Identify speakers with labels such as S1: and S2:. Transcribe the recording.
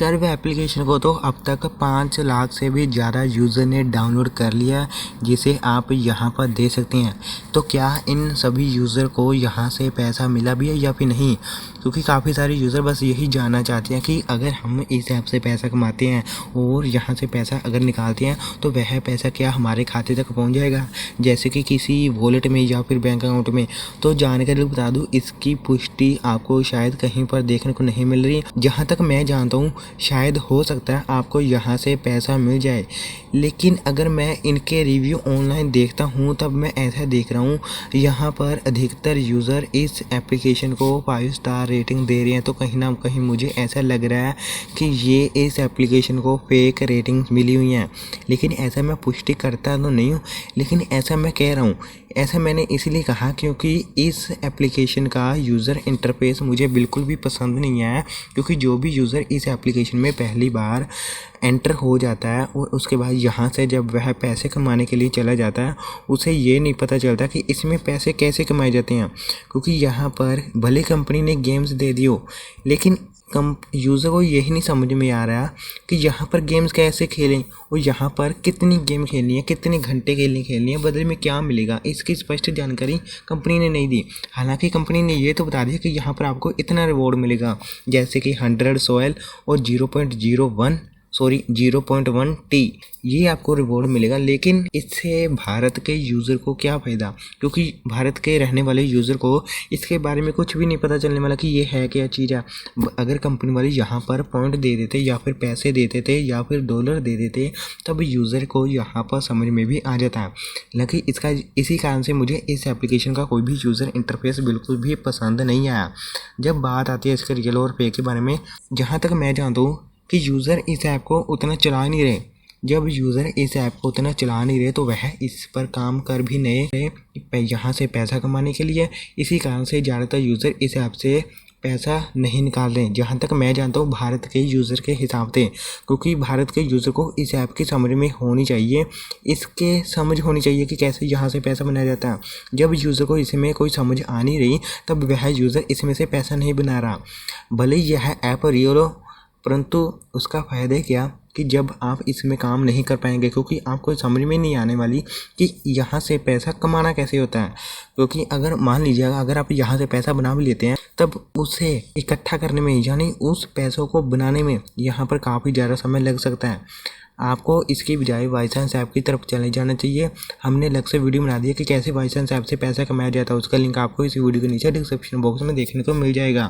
S1: Curve application को तो अब तक 5 लाख से भी ज़्यादा यूज़र ने डाउनलोड कर लिया, जिसे आप यहां पर दे सकते हैं। तो क्या इन सभी यूज़र को यहां से पैसा मिला भी है या फिर नहीं? क्योंकि काफ़ी सारे यूज़र बस यही जानना चाहते हैं कि अगर हम इस ऐप से पैसा कमाते हैं और यहां से पैसा अगर निकालते हैं तो वह पैसा क्या हमारे खाते तक पहुंच जाएगा, जैसे कि किसी वॉलेट में या फिर बैंक अकाउंट में। तो जानकारी बता दूं, इसकी पुष्टि आपको शायद कहीं पर देखने को नहीं मिल रही। जहां तक मैं जानता हूं शायद हो सकता है आपको यहां से पैसा मिल जाए, लेकिन अगर मैं इनके रिव्यू ऑनलाइन देखता हूं तब मैं ऐसा देख रहा हूं यहां पर अधिकतर यूज़र इस एप्लीकेशन को 5 स्टार रेटिंग दे रहे हैं। तो कहीं ना कहीं मुझे ऐसा लग रहा है कि ये इस एप्लीकेशन को फेक रेटिंग मिली हुई हैं, लेकिन ऐसा मैं पुष्टि करता तो नहीं हूँ, लेकिन ऐसा मैं कह रहा हूँ। ऐसा मैंने इसलिए कहा क्योंकि इस एप्लीकेशन का यूज़र इंटरफेस मुझे बिल्कुल भी पसंद नहीं आया, क्योंकि जो भी यूज़र इस एप्लीकेशन में पहली बार एंटर हो जाता है और उसके बाद यहाँ से जब वह पैसे कमाने के लिए चला जाता है, उसे ये नहीं पता चलता कि इसमें पैसे कैसे कमाए जाते हैं। क्योंकि यहाँ पर भले कंपनी ने गेम्स दे दी हो, लेकिन यूज़र को यही नहीं समझ में आ रहा कि यहाँ पर गेम्स कैसे खेलें और यहाँ पर कितनी गेम खेलनी है, कितने घंटे खेलनी है, बदले में क्या मिलेगा, इसकी स्पष्ट जानकारी कंपनी ने नहीं दी। हालांकि कंपनी ने ये तो बता दिया कि यहाँ पर आपको इतना रिवॉर्ड मिलेगा, जैसे कि 100 सोयल और 0.1 टी ये आपको रिवॉर्ड मिलेगा। लेकिन इससे भारत के यूज़र को क्या फ़ायदा, क्योंकि भारत के रहने वाले यूज़र को इसके बारे में कुछ भी नहीं पता चलने वाला कि ये है क्या चीज़ है। अगर कंपनी वाले यहाँ पर पॉइंट दे देते या फिर पैसे देते थे या फिर डॉलर दे देते, तब यूज़र को यहाँ पर समझ में भी आ जाता है। लेकिन इसी कारण से मुझे इस एप्लीकेशन का कोई भी यूज़र इंटरफेस बिल्कुल भी पसंद नहीं आया। जब बात आती है इसके रियल और फेक के बारे में, जहाँ तक मैं जानता हूँ कि यूज़र इस ऐप को उतना चला नहीं रहे। जब यूज़र इस ऐप को उतना चला नहीं रहे तो वह इस पर काम कर भी नहीं रहे यहाँ से पैसा कमाने के लिए। इसी कारण से ज़्यादातर यूज़र इस ऐप से पैसा नहीं निकाल रहे, जहाँ तक मैं जानता हूँ भारत के यूज़र के हिसाब से। क्योंकि भारत के यूज़र को इस ऐप की समझ में होनी चाहिए, इसके समझ होनी चाहिए कि कैसे यहाँ से पैसा बनाया जाता है। जब यूज़र को इसमें कोई समझ आ नहीं रही तब वह यूज़र इसमें से पैसा नहीं बना रहा। भले यह ऐप रियल हो, परंतु उसका फ़ायदा क्या कि जब आप इसमें काम नहीं कर पाएंगे, क्योंकि आपको समझ में नहीं आने वाली कि यहाँ से पैसा कमाना कैसे होता है। क्योंकि अगर मान लीजिएगा अगर आप यहाँ से पैसा बना भी लेते हैं, तब उसे इकट्ठा करने में यानी उस पैसों को बनाने में यहाँ पर काफ़ी ज़्यादा समय लग सकता है। आपको इसकी बजाय बाईचांस ऐप की तरफ चले जाना चाहिए। हमने अलग से वीडियो बना दिया कि कैसे बाईचांस ऐप से पैसा कमाया जाता है, उसका लिंक आपको इस वीडियो के नीचे डिस्क्रिप्शन बॉक्स में देखने को मिल जाएगा।